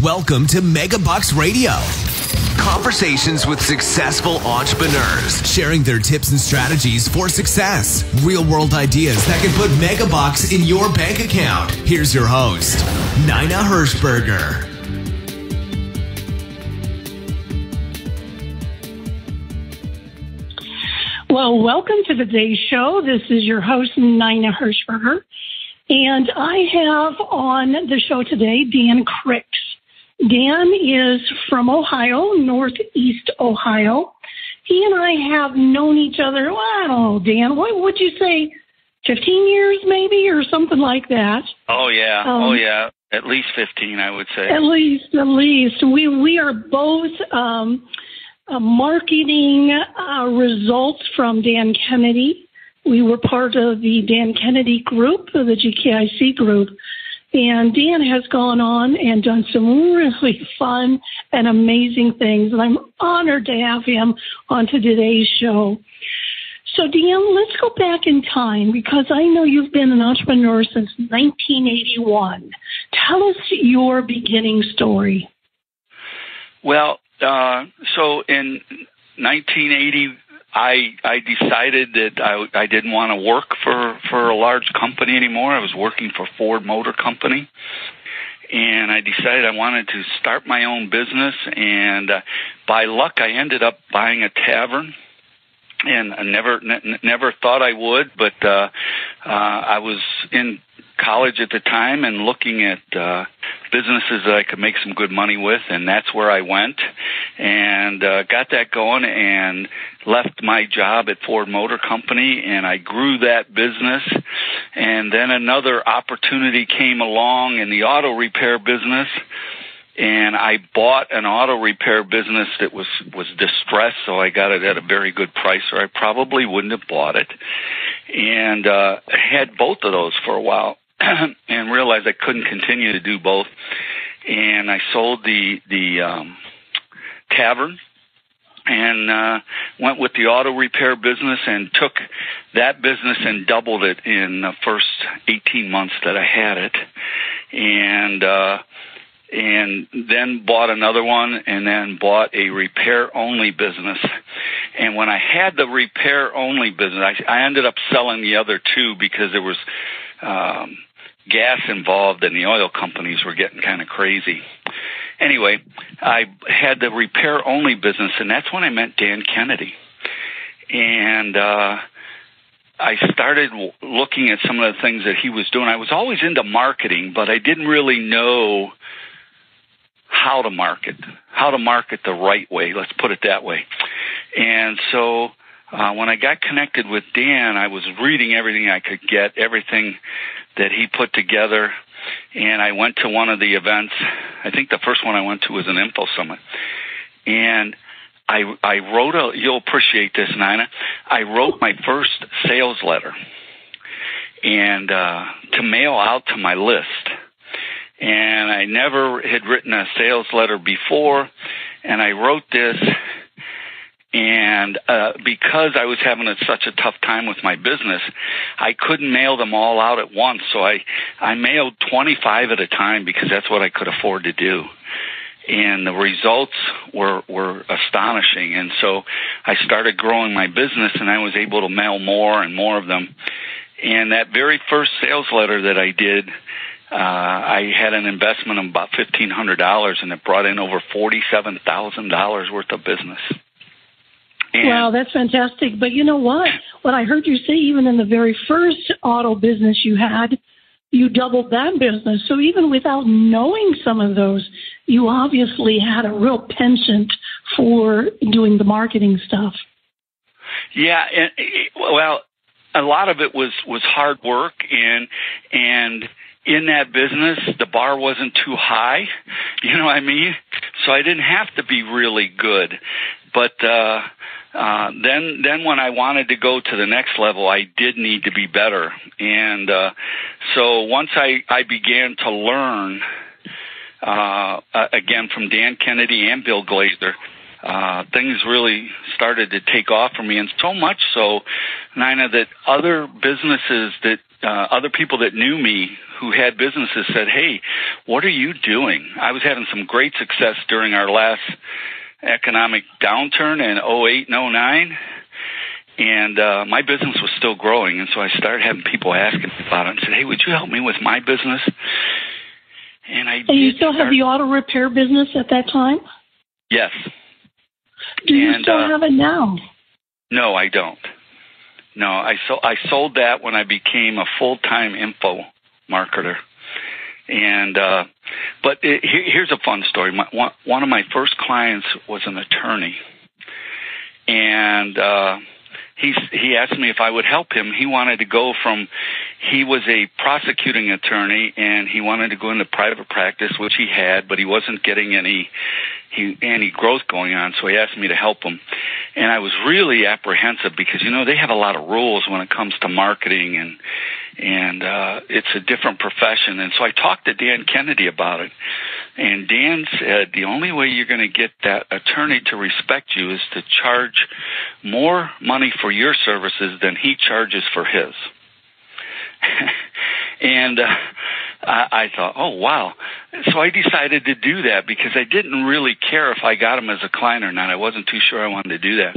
Welcome to Megabucks Radio. Conversations with successful entrepreneurs, sharing their tips and strategies for success. Real-world ideas that can put Megabucks in your bank account. Here's your host, Nina Hirschberger. Well, welcome to today's show. This is your host, Nina Hirschberger. And I have on the show today, Dan Cricks. Dan is from Ohio, Northeast Ohio. He and I have known each other, well, I don't know, Dan, what would you say, 15 years maybe or something like that? Oh, yeah. At least 15, I would say. At least. We are both marketing results from Dan Kennedy. We were part of the Dan Kennedy group, the GKIC group. And Dan has gone on and done some really fun and amazing things. And I'm honored to have him on today's show. So, Dan, let's go back in time because I know you've been an entrepreneur since 1981. Tell us your beginning story. Well, so in 1980, I decided that I didn't want to work for a large company anymore. I was working for Ford Motor Company, and I decided I wanted to start my own business. And by luck, I ended up buying a tavern. And I never thought I would, but I was in college at the time and looking at businesses that I could make some good money with, and that's where I went and got that going and left my job at Ford Motor Company, and I grew that business. And then another opportunity came along in the auto repair business, and I bought an auto repair business that was distressed, so I got it at a very good price, or I probably wouldn't have bought it. And had both of those for a while and realized I couldn't continue to do both. And I sold the tavern and went with the auto repair business and took that business and doubled it in the first 18 months that I had it. And then bought another one, and then bought a repair-only business. And when I had the repair-only business, I ended up selling the other two because there was gas involved, and the oil companies were getting kind of crazy. Anyway, I had the repair-only business, and that's when I met Dan Kennedy. And I started looking at some of the things that he was doing. I was always into marketing, but I didn't really know how to market the right way. Let's put it that way. And so when I got connected with Dan, I was reading everything I could get, everything that he put together. And I went to one of the events. I think the first one I went to was an Info Summit. And I wrote you'll appreciate this, Nina. I wrote my first sales letter and to mail out to my list. And I never had written a sales letter before, and I wrote this, and because I was having such a tough time with my business, I couldn't mail them all out at once, so I mailed 25 at a time because that's what I could afford to do. And the results were astonishing, and so I started growing my business, and I was able to mail more and more of them. And that very first sales letter that I did, I had an investment of about $1,500, and it brought in over $47,000 worth of business. And wow, that's fantastic. But you know what? What I heard you say, even in the very first auto business you had, you doubled that business. So even without knowing some of those, you obviously had a real penchant for doing the marketing stuff. Yeah, well, a lot of it was hard work, and in that business, the bar wasn't too high, you know what I mean? So I didn't have to be really good. But then when I wanted to go to the next level, I did need to be better. And so once I began to learn, again, from Dan Kennedy and Bill Glazer, things really started to take off for me. And so much so, Nina, that other businesses that other people that knew me who had businesses said, "Hey, what are you doing?" I was having some great success during our last economic downturn in 08 and 09. And my business was still growing, and so I started having people asking about it and said, "Hey, would you help me with my business?" And I did. And you still have the auto repair business at that time? Yes. Do you still have it now? No, I don't. No, I sold that when I became a full-time info marketer. And but here's a fun story. One of my first clients was an attorney, and he asked me if I would help him. He wanted to go he was a prosecuting attorney, and he wanted to go into private practice, which he had, but he wasn't getting any growth going on, so he asked me to help him. And I was really apprehensive because, they have a lot of rules when it comes to marketing, and it's a different profession. And so I talked to Dan Kennedy about it, and Dan said the only way you're going to get that attorney to respect you is to charge more money for your services than he charges for his. And I thought, oh, wow. So I decided to do that because I didn't really care if I got him as a client or not. I wasn't too sure I wanted to do that.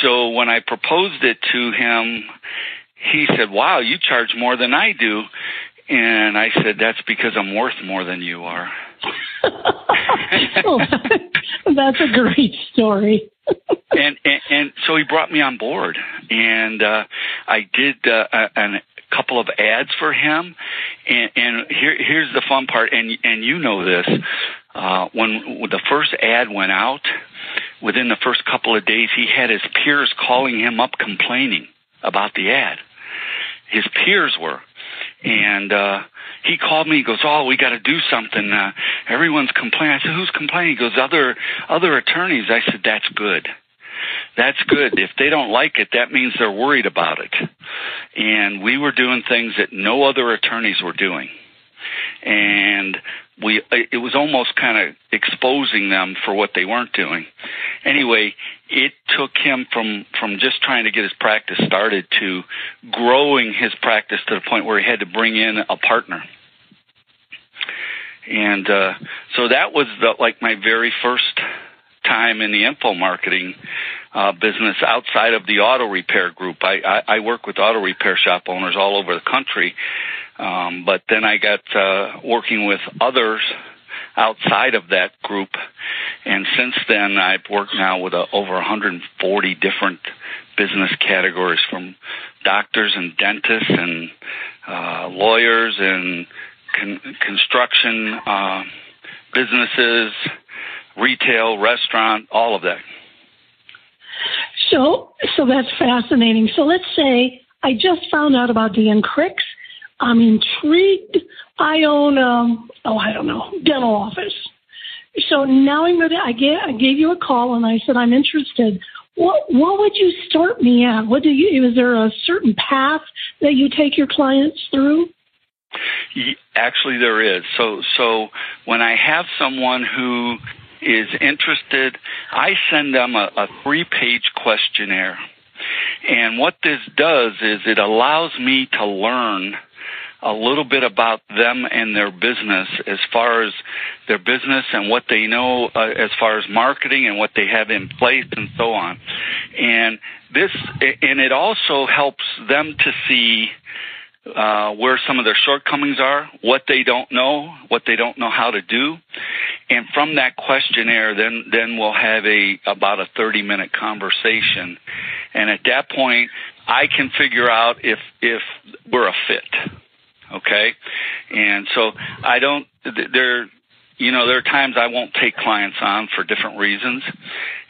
So when I proposed it to him, he said, "Wow, you charge more than I do." And I said, "That's because I'm worth more than you are." Oh, that's a great story. and so he brought me on board, and I did a couple of ads for him. And here's the fun part, and you know this. When the first ad went out, within the first couple of days, he had his peers calling him up complaining about the ad. His peers were. And he called me. He goes, "Oh, we got to do something. Everyone's complaining." I said, "Who's complaining?" He goes, other attorneys." I said, "That's good. That's good. If they don't like it, that means they're worried about it." And we were doing things that no other attorneys were doing. And it was almost kind of exposing them for what they weren't doing. Anyway, it took him from just trying to get his practice started to growing his practice to the point where he had to bring in a partner. And so that was my very first time in the info marketing business outside of the auto repair group. I work with auto repair shop owners all over the country, but then I got working with others outside of that group, and since then I've worked now with over 140 different business categories, from doctors and dentists and lawyers and construction businesses, retail, restaurant, all of that. So that's fascinating. So let's say I just found out about Dan Cricks. I'm intrigued. I own dental office. So now I gave you a call and I said I'm interested. What would you start me at? Is there a certain path that you take your clients through? Actually, there is. So when I have someone who is interested, I send them a 3-page questionnaire. And what this does is it allows me to learn a little bit about them and their business, as far as their business and what they know as far as marketing and what they have in place and so on. And it also helps them to see where some of their shortcomings are, what they don't know how to do. And from that questionnaire, then we'll have about a 30-minute conversation. And at that point, I can figure out if we're a fit. Okay? And so there are times I won't take clients on for different reasons.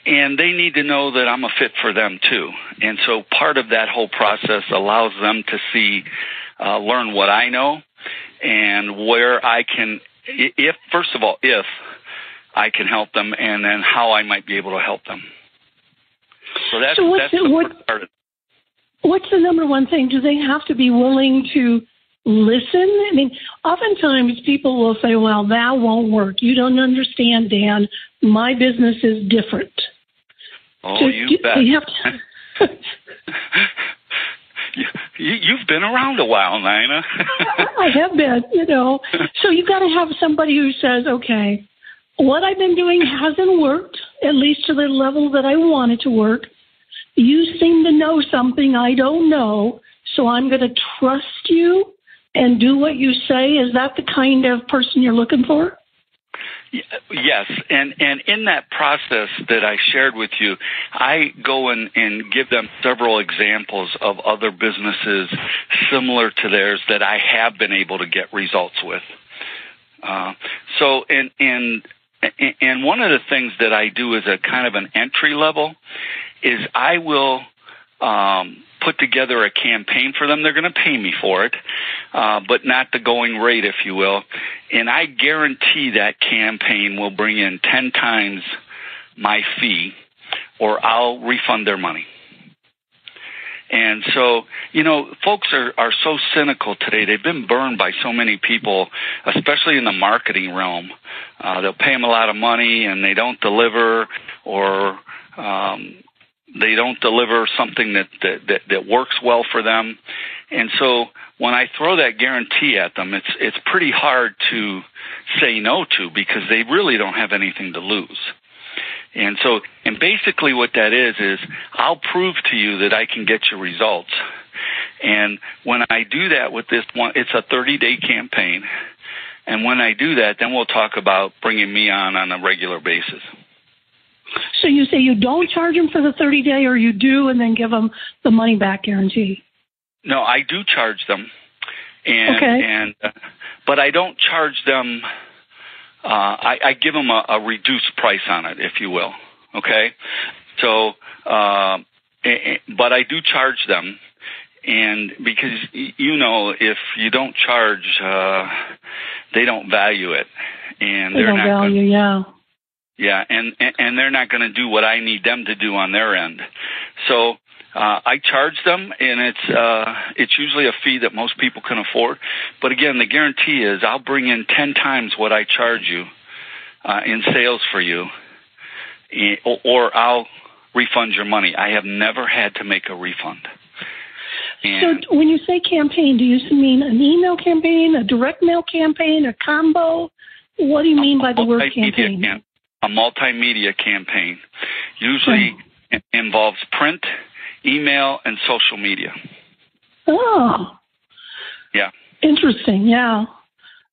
And they need to know that I'm a fit for them too. And so part of that whole process allows them to learn what I know and where I can, if I can help them, and then how I might be able to help them. So that's the first part. What's the number one thing? Do they have to be willing to listen? I mean, oftentimes people will say, "Well, that won't work. You don't understand, Dan. My business is different." Oh, you bet. You've been around a while, Nina. I have been, So you've got to have somebody who says, okay, what I've been doing hasn't worked, at least to the level that I want it to work. You seem to know something I don't know, so I'm going to trust you and do what you say. Is that the kind of person you're looking for? Yes, and in that process that I shared with you, I go and give them several examples of other businesses similar to theirs that I have been able to get results with. And one of the things that I do as a kind of an entry level is I will put together a campaign for them. They're going to pay me for it, but not the going rate, if you will. And I guarantee that campaign will bring in 10 times my fee, or I'll refund their money. And so, folks are so cynical today. They've been burned by so many people, especially in the marketing realm. They'll pay them a lot of money and they don't deliver, or they don't deliver something that works well for them. And so when I throw that guarantee at them, it's pretty hard to say no to, because they really don't have anything to lose. And basically what that is I'll prove to you that I can get you results. And when I do that with this one, it's a 30-day campaign. And when I do that, then we'll talk about bringing me on a regular basis. So you say you don't charge them for the 30-day, or you do and then give them the money back guarantee? No, I do charge them. But I don't charge them. I give them a reduced price on it, if you will. Okay? So, but I do charge them. And because, if you don't charge, they don't value it. And they don't value, yeah. Yeah, and they're not going to do what I need them to do on their end. So I charge them, and it's usually a fee that most people can afford. But again, the guarantee is I'll bring in 10 times what I charge you in sales for you, or I'll refund your money. I have never had to make a refund. And so when you say campaign, do you mean an email campaign, a direct mail campaign, a combo? What do you mean by the word campaign? A multimedia campaign usually involves print, email, and social media. Oh. Yeah. Interesting, yeah.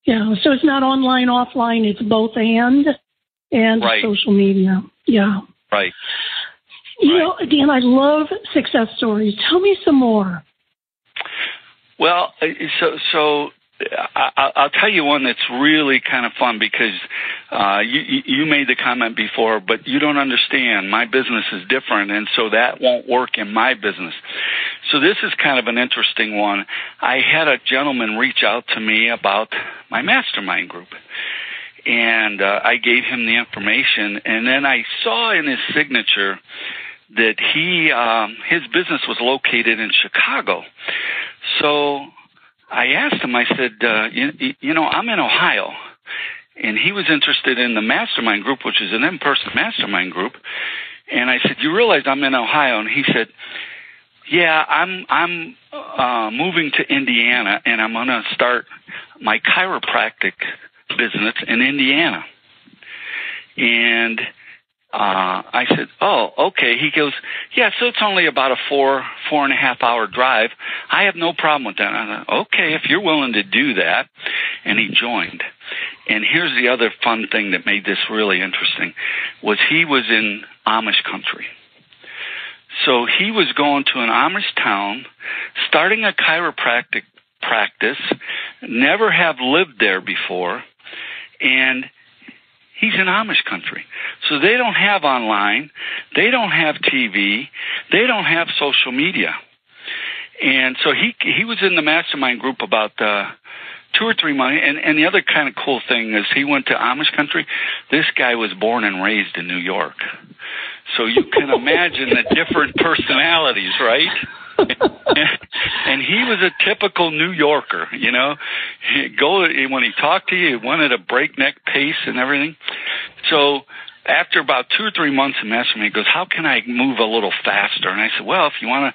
Yeah, so it's not online, offline, it's both and right. Social media. Yeah. Right. Dan, I love success stories. Tell me some more. Well, so I'll tell you one that's really kind of fun, because you made the comment before, but you don't understand. My business is different, and so that won't work in my business. So this is kind of an interesting one. I had a gentleman reach out to me about my mastermind group, and I gave him the information, and then I saw in his signature that his business was located in Chicago. So I asked him, I said, I'm in Ohio. And he was interested in the mastermind group, which is an in-person mastermind group. And I said, you realize I'm in Ohio? And he said, yeah, I'm moving to Indiana, and I'm going to start my chiropractic business in Indiana. And I said, oh, okay. He goes, yeah, so it's only about a 4.5 hour drive. I have no problem with that. I thought, okay, if you're willing to do that. And he joined. And here's the other fun thing that made this really interesting, was he was in Amish country. So he was going to an Amish town, starting a chiropractic practice, never have lived there before, and he's in Amish country. So they don't have online, they don't have TV, they don't have social media. And so he was in the mastermind group about 2 or 3 months. And the other kind of cool thing is he went to Amish country. This guy was born and raised in New York. So you can imagine the different personalities, right? And he was a typical New Yorker, when he talked to you, he wanted a breakneck pace and everything. So after about 2 or 3 months in Mastermind, he goes, how can I move a little faster? And I said, well, if you want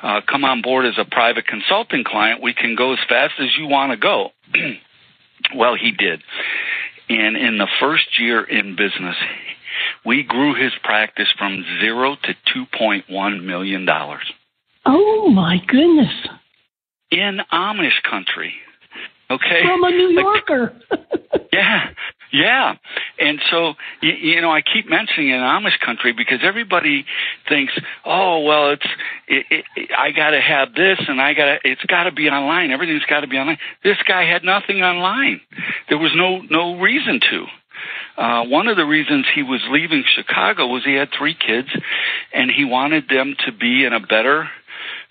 to come on board as a private consulting client, we can go as fast as you want to go. Well, he did. And in the first year in business, we grew his practice from 0 to $2.1 million. Oh, my goodness. In Amish country. Okay? From a New Yorker. Yeah. And so, I keep mentioning in Amish country because everybody thinks, oh, well, I got to have this and it's got to be online. Everything's got to be online. This guy had nothing online. There was no reason to. One of the reasons he was leaving Chicago was he had 3 kids and he wanted them to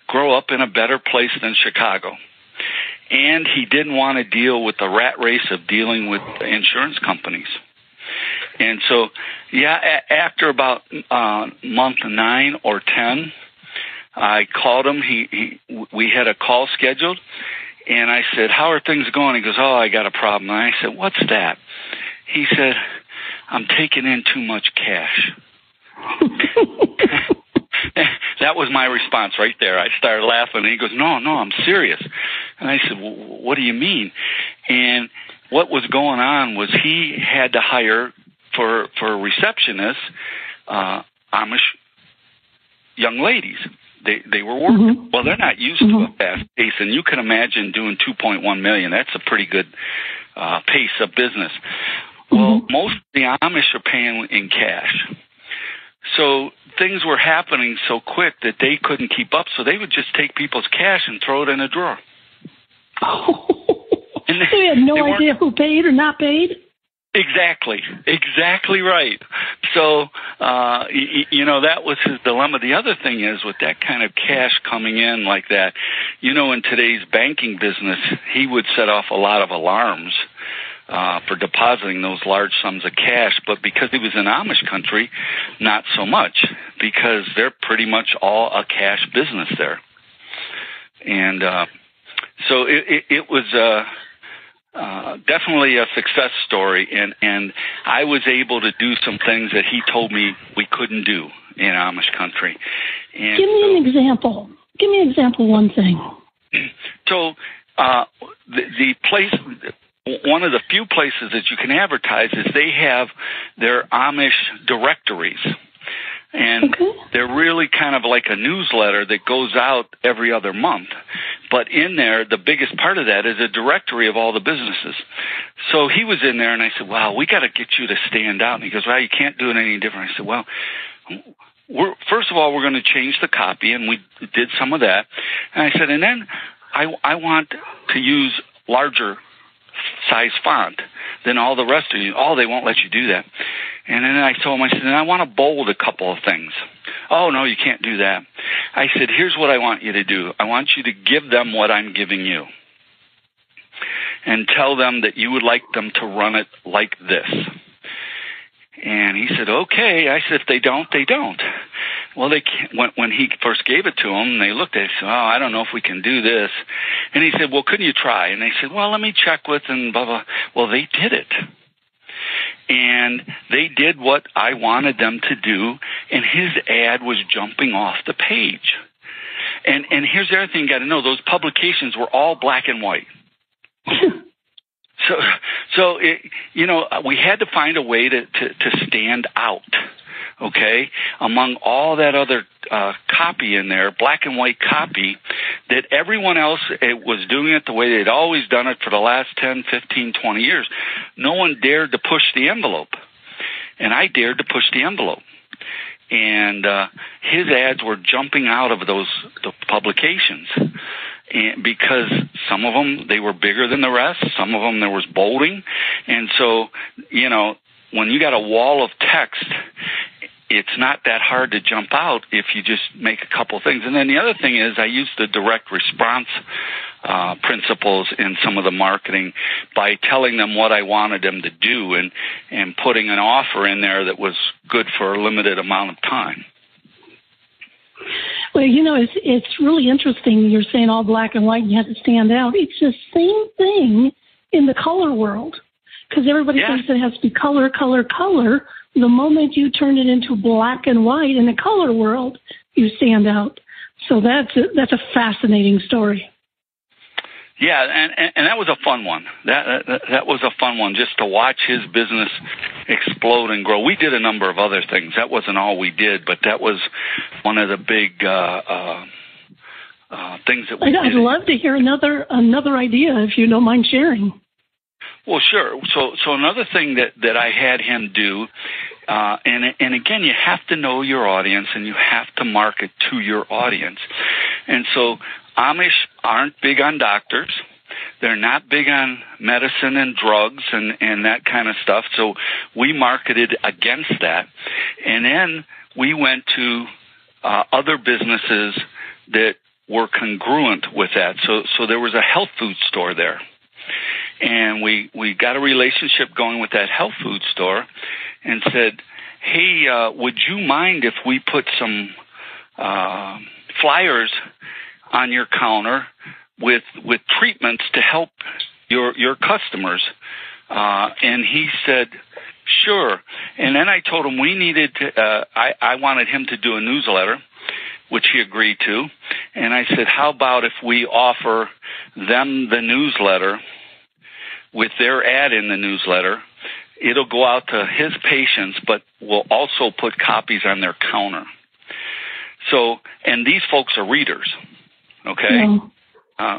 grow up in a better place than Chicago. And he didn't want to deal with the rat race of dealing with insurance companies. And so, after about month 9 or 10, I called him. We had a call scheduled, and I said, how are things going? He goes, oh, I got a problem. And I said, what's that? He said, I'm taking in too much cash. That was my response right there. I started laughing, and he goes, no, I'm serious. And I said, well, what do you mean? And what was going on was he had to hire for receptionists Amish young ladies. They were working. Mm-hmm. Well, they're not used to a fast pace, and you can imagine doing $2.1 million. That's a pretty good pace of business. Well, most of the Amish are paying in cash. So things were happening so quick that they couldn't keep up, so they would just take people's cash and throw it in a drawer. Oh, and they had no idea who paid or not paid? Exactly right. So, that was his dilemma. The other thing is, with that kind of cash coming in like that, in today's banking business, he would set off a lot of alarms for depositing those large sums of cash, but because he was in Amish country, not so much, because they're pretty much all a cash business there. And so it was definitely a success story, and I was able to do some things that he told me we couldn't do in Amish country. And Give me an example. Give me an example of one thing. So the place... One of the few places that you can advertise is they have their Amish directories. And they're really kind of like a newsletter that goes out every other month. But in there, the biggest part of that is a directory of all the businesses. So he was in there, and I said, wow, we got to get you to stand out. And he goes, well, you can't do it any different. I said, well, first of all, we're going to change the copy, and we did some of that. And I said, and then I want to use larger size font than all the rest of you. Oh, they won't let you do that. And then I told him, I said, and I want to bold a couple of things. Oh, no, you can't do that. I said, here's what I want you to do. I want you to give them what I'm giving you and tell them that you would like them to run it like this. And he said, okay. I said, if they don't, they don't. Well, they can't. When he first gave it to them, they looked at it and said, oh, I don't know if we can do this. And he said, well, couldn't you try? And they said, well, let me check with and blah, blah. Well, they did it. And they did what I wanted them to do, and his ad was jumping off the page. And here's the other thing you got to know. Those publications were all black and white. So we had to find a way to stand out, okay, among all that other copy in there, black and white copy, that everyone else was doing it the way they'd always done it for the last 10, 15, 20 years. No one dared to push the envelope, and I dared to push the envelope. And his ads were jumping out of the publications. And because some of them, they were bigger than the rest. Some of them, there was bolding. And so, when you got a wall of text, it's not that hard to jump out if you just make a couple of things. And then the other thing is I used the direct response principles in some of the marketing by telling them what I wanted them to do and putting an offer in there that was good for a limited amount of time. Well, it's really interesting. You're saying all black and white and you have to stand out. It's the same thing in the color world. because everybody thinks it has to be color. The moment you turn it into black and white in the color world, you stand out. So that's a fascinating story. Yeah, and that was a fun one. That was a fun one, just to watch his business explode and grow. We did a number of other things. That wasn't all we did, but that was one of the big things that we did. I'd love to hear another idea, if you don't mind sharing. Well, sure. So another thing that I had him do, and again, you have to know your audience and you have to market to your audience. And so Amish aren't big on doctors. They're not big on medicine and drugs and that kind of stuff. So we marketed against that. And then we went to other businesses that were congruent with that. So there was a health food store there. And we got a relationship going with that health food store and said, hey, would you mind if we put some flyers on your counter with treatments to help your customers? And he said, sure. And then I told him we needed to, I wanted him to do a newsletter, which he agreed to. And I said, how about if we offer them the newsletter with their ad in the newsletter? It'll go out to his patients, but we'll also put copies on their counter. So, and these folks are readers, okay? Yeah.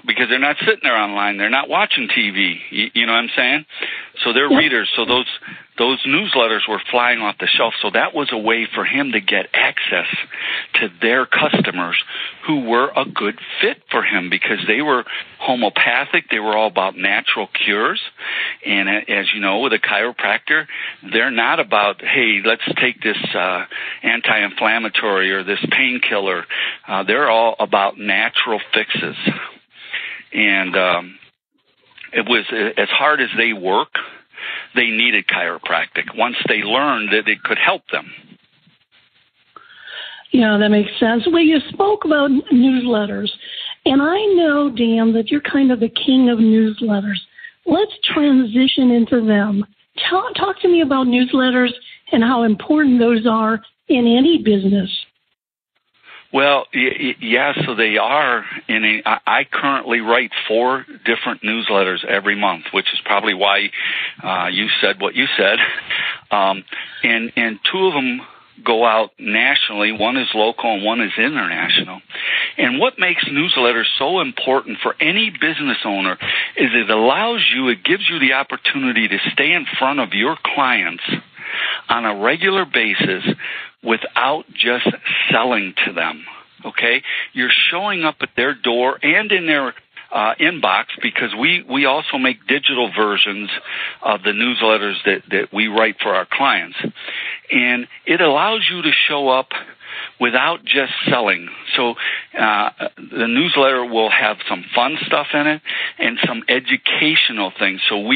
Because they're not sitting there online. They're not watching TV. You know what I'm saying? So they're readers. So those newsletters were flying off the shelf. So that was a way for him to get access to their customers who were a good fit for him because they were homeopathic. They were all about natural cures. And as you know, with a chiropractor, they're not about, hey, let's take this anti-inflammatory or this painkiller. They're all about natural fixes. And it was as hard as they work, they needed chiropractic once they learned that it could help them. Yeah, that makes sense. Well, you spoke about newsletters, and I know, Dan, that you're kind of the king of newsletters. Let's transition into them. Talk to me about newsletters and how important those are in any business. Well, yeah, so they are. I currently write 4 different newsletters every month, which is probably why you said what you said. And 2 of them go out nationally. One is local and one is international. And what makes newsletters so important for any business owner is it gives you the opportunity to stay in front of your clients on a regular basis without just selling to them, okay? You're showing up at their door and in their inbox because we also make digital versions of the newsletters that we write for our clients. And it allows you to show up without just selling. So the newsletter will have some fun stuff in it and some educational things. So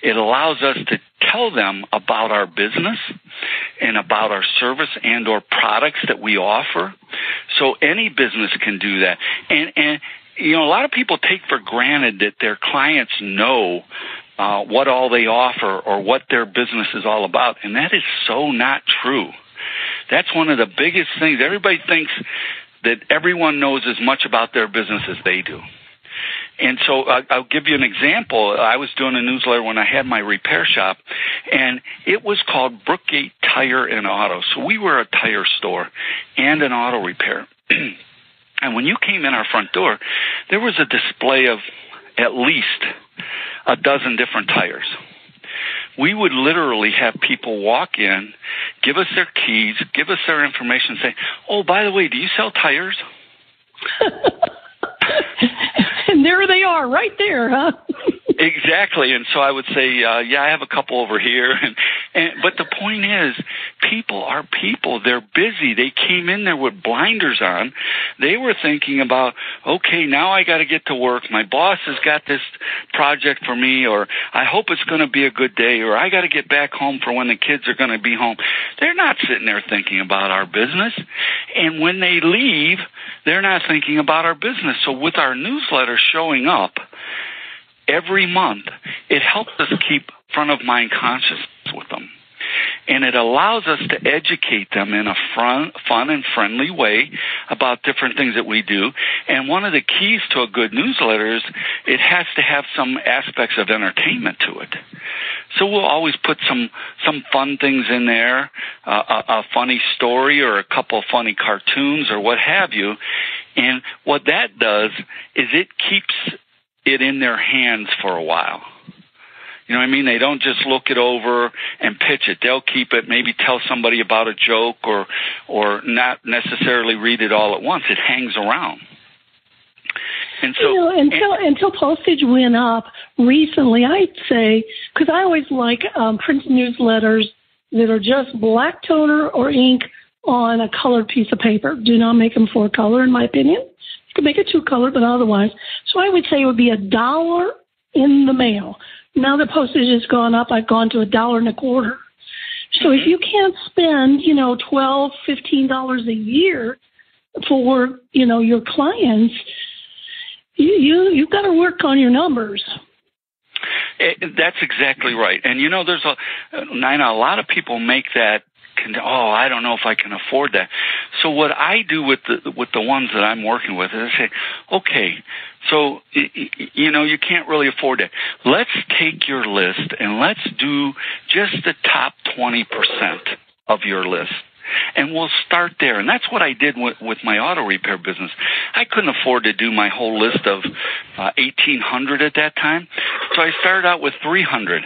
it allows us to tell them about our business and about our service and or products that we offer. So any business can do that. And you know, a lot of people take for granted that their clients know what all they offer or what their business is all about. And that is so not true. That's one of the biggest things. Everybody thinks that everyone knows as much about their business as they do. And so I'll give you an example. I was doing a newsletter when I had my repair shop, and it was called Brookgate Tire and Auto. So we were a tire store and an auto repair. And when you came in our front door, there was a display of at least a dozen different tires. We would literally have people walk in, give us their keys, give us their information, and say, oh, by the way, do you sell tires? And there they are, right there, huh? Exactly. And so I would say, yeah, I have a couple over here. But the point is, people are people. They're busy. They came in there with blinders on. They were thinking about, okay, now I got to get to work. My boss has got this project for me, or I hope it's going to be a good day, or I got to get back home for when the kids are going to be home. They're not sitting there thinking about our business. And when they leave, they're not thinking about our business. So with our newsletter showing up, every month, it helps us keep front of mind conscious with them. And it allows us to educate them in a fun and friendly way about different things that we do. And one of the keys to a good newsletter is it has to have some aspects of entertainment to it. So we'll always put some fun things in there, a funny story or a couple of funny cartoons or what have you. And what that does is it keeps it in their hands for a while. You know what I mean? They don't just look it over and pitch it. They'll keep it, maybe tell somebody about a joke or not necessarily read it all at once. It hangs around. And so, until postage went up recently, I'd say, because I always like print newsletters that are just black toner or ink on a colored piece of paper. Do not make them 4-color, in my opinion. You can make it 2-color, but otherwise. So I would say it would be $1 in the mail. Now the postage has gone up. I've gone to $1.25. So if you can't spend, $12, $15 a year for, your clients, you've got to work on your numbers. That's exactly right. And there's Nina, a lot of people make that. I don't know if I can afford that. So what I do with the ones that I'm working with is I say, okay, so you can't really afford that. Let's take your list and let's do just the top 20% of your list. And we'll start there. And that's what I did with my auto repair business. I couldn't afford to do my whole list of 1,800 at that time. So I started out with 300.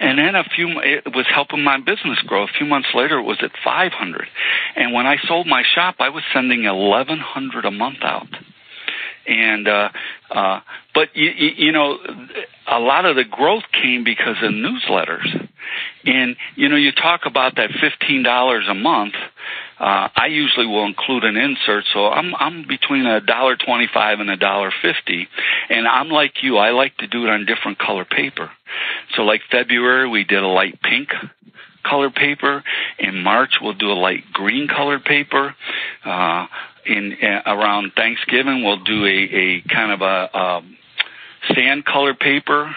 And then it was helping my business grow. A few months later, it was at 500. And when I sold my shop, I was sending 1,100 a month out. And, but a lot of the growth came because of newsletters. And, you talk about that $15 a month. I usually will include an insert. So I'm between $1.25 and $1.50. And I'm like you. I like to do it on different color paper. So like February, we did a light pink colored paper. In March, we'll do a light green colored paper. Around Thanksgiving, we'll do a kind of a sand colored paper,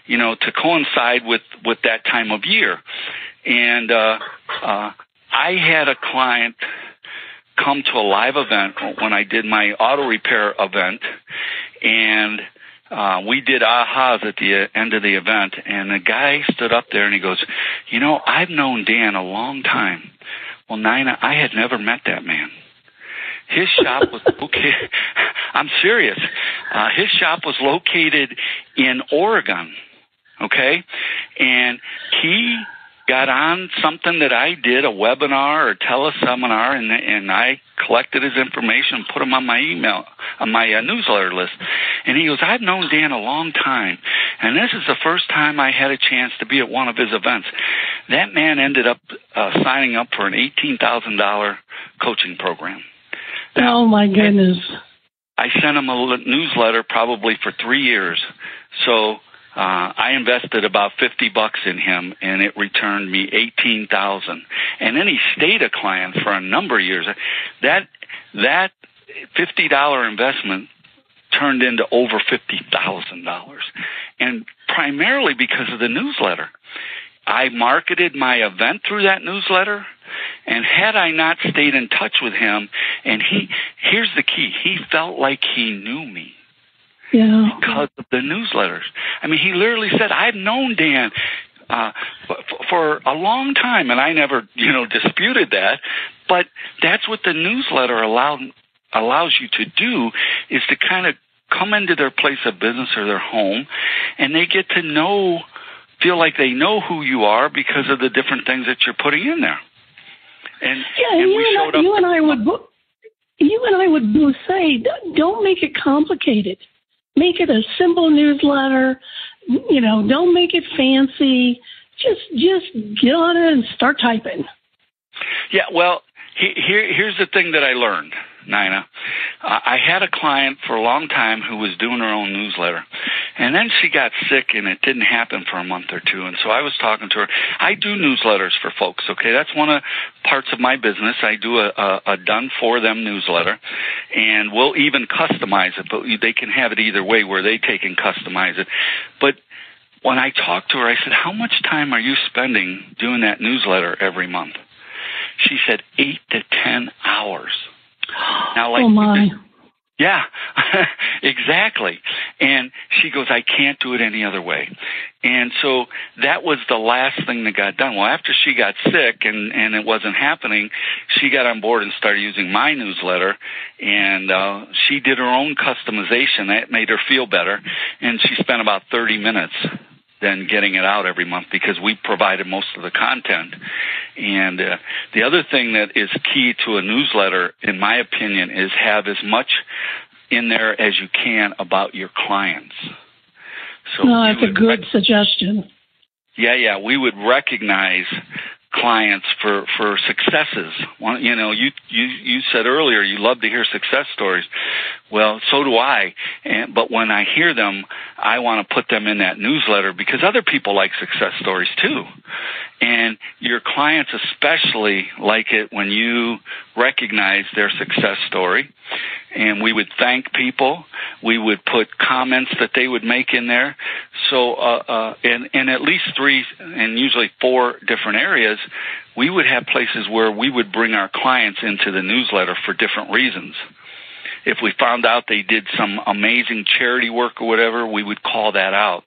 to coincide with that time of year. And I had a client come to a live event when I did my auto repair event, and we did ahas at the end of the event, and the guy stood up there and he goes, I've known Dan a long time. Well, Nina, I had never met that man. His shop was located, I'm serious, his shop was located in Oregon, okay? And he got on something that I did, a webinar or teleseminar, and I collected his information and put him on my email, on my newsletter list. And he goes, I've known Dan a long time, and this is the first time I had a chance to be at one of his events. That man ended up signing up for an $18,000 coaching program. Oh, my goodness. I sent him a newsletter probably for 3 years. So I invested about $50 in him, and it returned me $18,000. And then he stayed a client for a number of years. That $50 investment turned into over $50,000, and primarily because of the newsletter. I marketed my event through that newsletter, and had I not stayed in touch with him, and here's the key, he felt like he knew me. Yeah. Because of the newsletters. I mean, he literally said, I've known Dan for a long time, and I never, disputed that. But that's what the newsletter allows you to do, is to kind of come into their place of business or their home, and they get to feel like they know who you are because of the different things that you're putting in there. And you and I would both say, don't make it complicated. Make it a simple newsletter. Don't make it fancy. Just get on it and start typing. Yeah, well, here's the thing that I learned, Nina. I had a client for a long time who was doing her own newsletter. And then she got sick, and it didn't happen for a month or two. And so I was talking to her. I do newsletters for folks, okay? That's one of parts of my business. I do a done-for-them newsletter, and we'll even customize it, but they can have it either way where they take and customize it. But when I talked to her, I said, how much time are you spending doing that newsletter every month? She said 8 to 10 hours. Now, like, oh, my. Yeah, exactly. And she goes, I can't do it any other way. And so that was the last thing that got done. Well, after she got sick and it wasn't happening, she got on board and started using my newsletter, and she did her own customization. That made her feel better, and she spent about 30 minutes then getting it out every month because we provided most of the content. And the other thing that is key to a newsletter, in my opinion, is have as much in there as you can about your clients. So that's a good suggestion. Yeah, we would recognize clients for successes. You know, you said earlier you love to hear success stories. Well, so do I. But when I hear them, I want to put them in that newsletter because other people like success stories too. And your clients especially like it when you recognize their success story. And we would thank people. We would put comments that they would make in there. So in at least 3 and usually 4 different areas, we would have places where we would bring our clients into the newsletter for different reasons. If we found out they did some amazing charity work or whatever, we would call that out.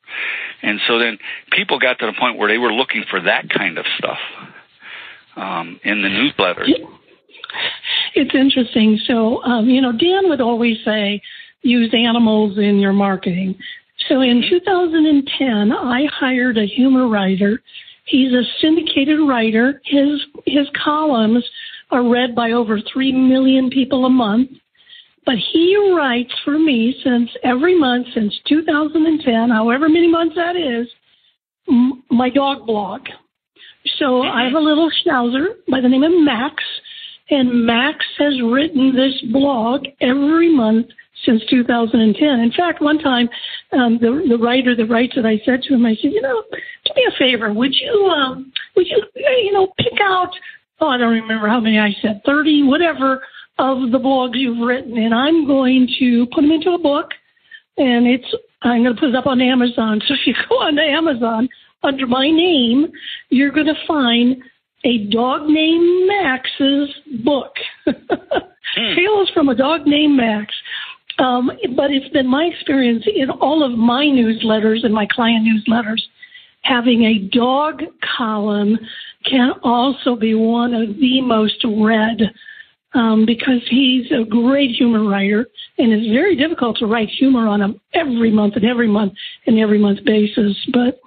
And so then people got to the point where they were looking for that kind of stuff in the newsletter. It's interesting. So, Dan would always say, use animals in your marketing. So in 2010, I hired a humor writer. He's a syndicated writer. His columns are read by over 3 million people a month. But he writes for me every month since 2010, however many months that is, my dog blog. So I have a little schnauzer by the name of Max, and Max has written this blog every month since 2010. In fact, one time, the writer that writes it, I said to him, I said, do me a favor, would you pick out, I don't remember how many I said, 30, whatever, of the blogs you've written, and I'm going to put them into a book, and I'm going to put it up on Amazon. So if you go on Amazon under my name, you're going to find a dog named Max's book. Tales from a Dog Named Max. But it's been my experience in all of my newsletters and my client newsletters, having a dog column can also be one of the most read because he's a great humor writer, and it's very difficult to write humor on him every month basis. But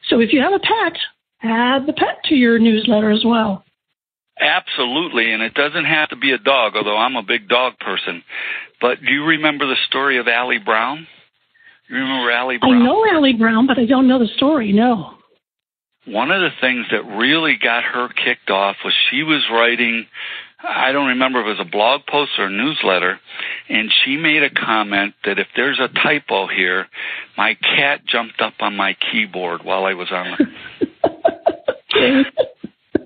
so if you have a pet, add the pet to your newsletter as well. Absolutely, and it doesn't have to be a dog, although I'm a big dog person. But do you remember the story of Allie Brown? You remember Allie Brown? I know Allie Brown, but I don't know the story, no. One of the things that really got her kicked off was she was writing, I don't remember if it was a blog post or a newsletter, and she made a comment that if there's a typo here, my cat jumped up on my keyboard while I was on the...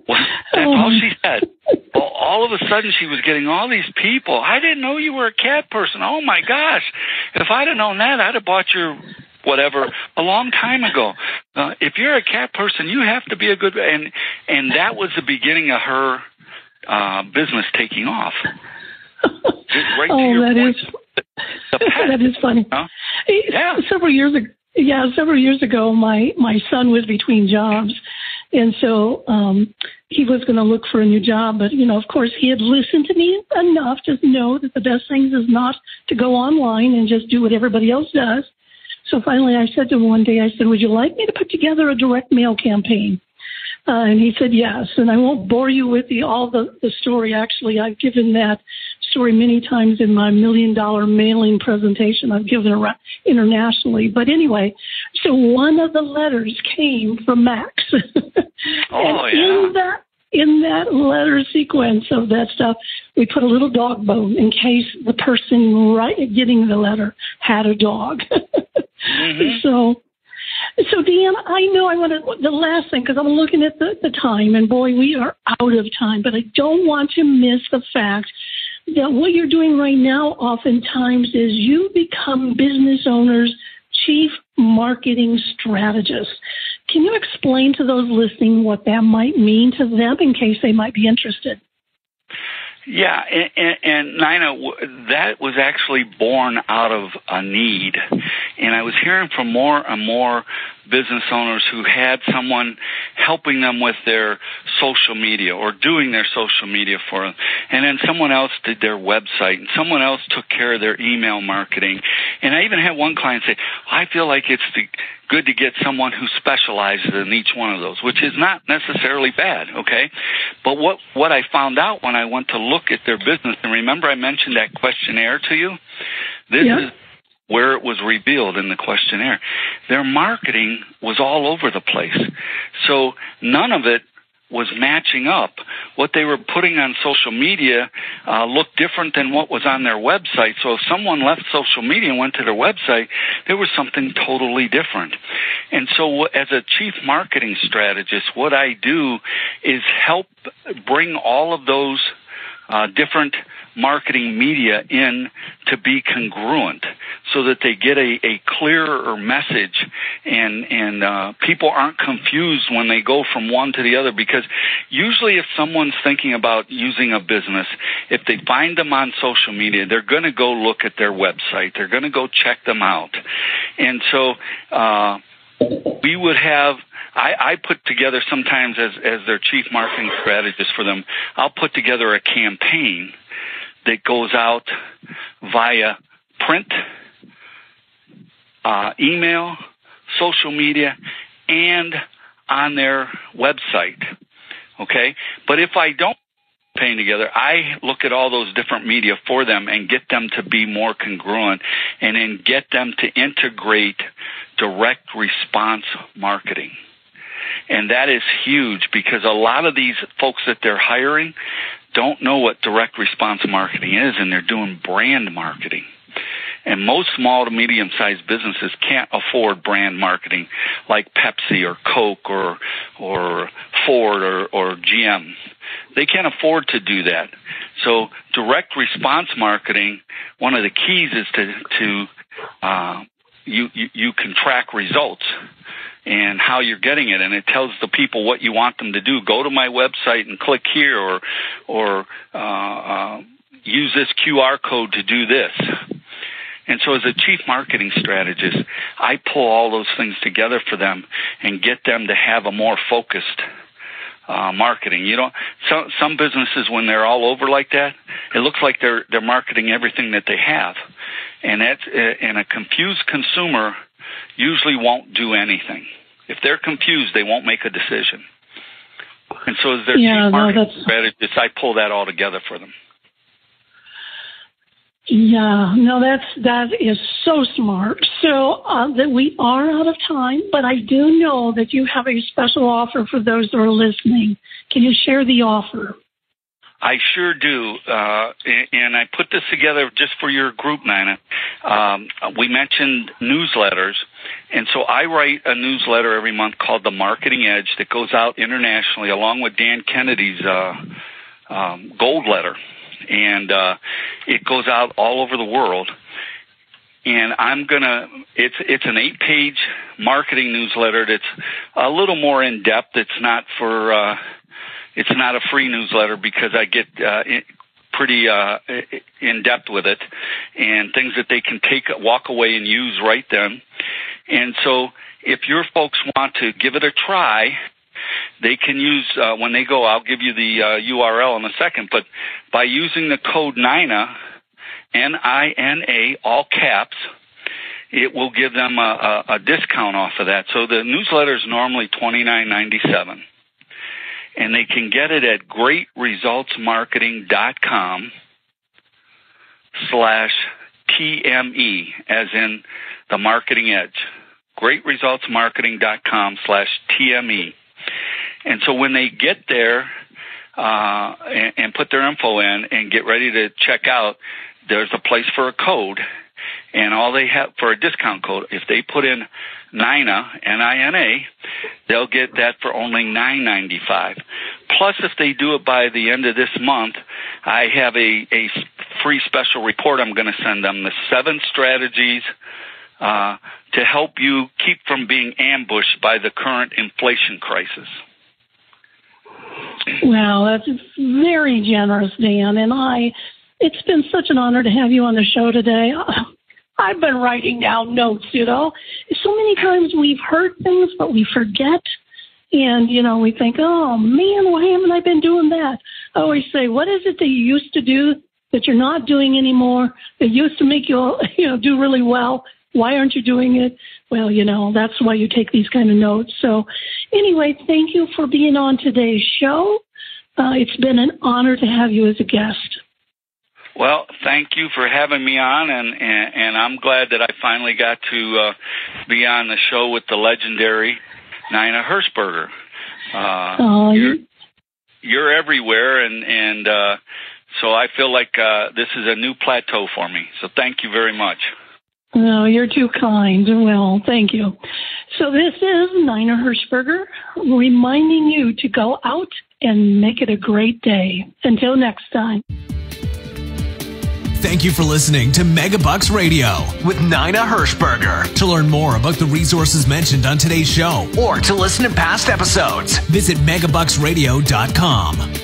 Well, that's all she said. All of a sudden, she was getting all these people. I didn't know you were a cat person. Oh, my gosh. If I'd have known that, I'd have bought your whatever a long time ago. If you're a cat person, you have to be a good... And that was the beginning of her business taking off. Right to your point. That is funny. Huh? Yeah. Several years ago, my son was between jobs. And so he was going to look for a new job. But, of course, he had listened to me enough to know that the best thing is not to go online and just do what everybody else does. So finally I said to him one day, I said, would you like me to put together a direct mail campaign? And he said yes. And I won't bore you with all the story. Actually, I've given that story many times in my $1 million mailing presentation I've given around internationally. But anyway, so one of the letters came from Max. Oh, yeah. In that letter sequence of that stuff, we put a little dog bone in case the person getting the letter had a dog. Mm-hmm. So Dan, I know I want to, the last thing, because I'm looking at the time, and boy, we are out of time, but I don't want to miss the fact that what you're doing right now oftentimes is you become business owners' chief marketing strategist. Can you explain to those listening what that might mean to them in case they might be interested? Yeah, and Nina, that was actually born out of a need. And I was hearing from more and more business owners who had someone helping them with their social media or doing their social media for them. And then someone else did their website, and someone else took care of their email marketing. And I even had one client say, I feel like it's good to get someone who specializes in each one of those, which is not necessarily bad, okay? But what I found out when I went to look at their business, and remember I mentioned that questionnaire to you? This is where it was revealed in the questionnaire. Their marketing was all over the place. So none of it was matching up. What they were putting on social media looked different than what was on their website. So if someone left social media and went to their website, there was something totally different. And so as a chief marketing strategist, what I do is help bring all of those different marketing media in to be congruent so that they get a clearer message and people aren't confused when they go from one to the other, because usually if someone's thinking about using a business, if they find them on social media, they're going to go look at their website. They're going to go check them out. And so we would have I put together sometimes as their chief marketing strategist for them, I'll put together a campaign that goes out via print, email, social media, and on their website, okay? But if I don't put a campaign together, I look at all those different media for them and get them to be more congruent and then get them to integrate direct response marketing. And that is huge because a lot of these folks that they're hiring don't know what direct response marketing is, and they're doing brand marketing. And most small to medium-sized businesses can't afford brand marketing like Pepsi or Coke or Ford or GM. They can't afford to do that. So direct response marketing, one of the keys is to you can track results and how you're getting it, and it tells the people what you want them to do. Go to my website and click here, or use this QR code to do this. And so as a chief marketing strategist, I pull all those things together for them and get them to have a more focused marketing. You know, some businesses, when they're all over like that, it looks like they're marketing everything that they have. And a confused consumer usually won't do anything. If they're confused, they won't make a decision. And so as their chief marketing strategist, I pull that all together for them. Yeah, no, that is so smart. So that we are out of time, but I do know that you have a special offer for those that are listening. Can you share the offer? I sure do, and I put this together just for your group, Nina. We mentioned newsletters, and so I write a newsletter every month called The Marketing Edge that goes out internationally along with Dan Kennedy's gold letter, and it goes out all over the world. And it's an 8-page marketing newsletter that's a little more in depth. It's not a free newsletter because I get pretty in depth with it and things that they can walk away and use right then. And so if your folks want to give it a try, they can use, when they go, I'll give you the URL in a second, but by using the code NINA, N-I-N-A, all caps, it will give them a discount off of that. So the newsletter is normally $29.97. And they can get it at greatresultsmarketing.com/TME, as in the marketing edge. greatresultsmarketing.com/TME. And so when they get there and put their info in and get ready to check out, there's a place for a code. and all they have for a discount code, if they put in NINA, N-I-N-A, they'll get that for only $9.95. Plus, if they do it by the end of this month, I have a free special report I'm going to send them, the 7 strategies to help you keep from being ambushed by the current inflation crisis. Wow, that's very generous, Dan. And it's been such an honor to have you on the show today. I've been writing down notes, So many times we've heard things, but we forget. And, we think, oh, man, why haven't I been doing that? I always say, what is it that you used to do that you're not doing anymore, that used to make you, do really well? Why aren't you doing it? Well, that's why you take these kind of notes. So anyway, thank you for being on today's show. It's been an honor to have you as a guest. Well, thank you for having me on, and I'm glad that I finally got to be on the show with the legendary Nina Hirschberger. You're everywhere, and so I feel like this is a new plateau for me. So thank you very much. No, you're too kind. Well, thank you. So this is Nina Hirschberger reminding you to go out and make it a great day. Until next time. Thank you for listening to Megabucks Radio with Nina Hirschberger. To learn more about the resources mentioned on today's show or to listen to past episodes, visit megabucksradio.com.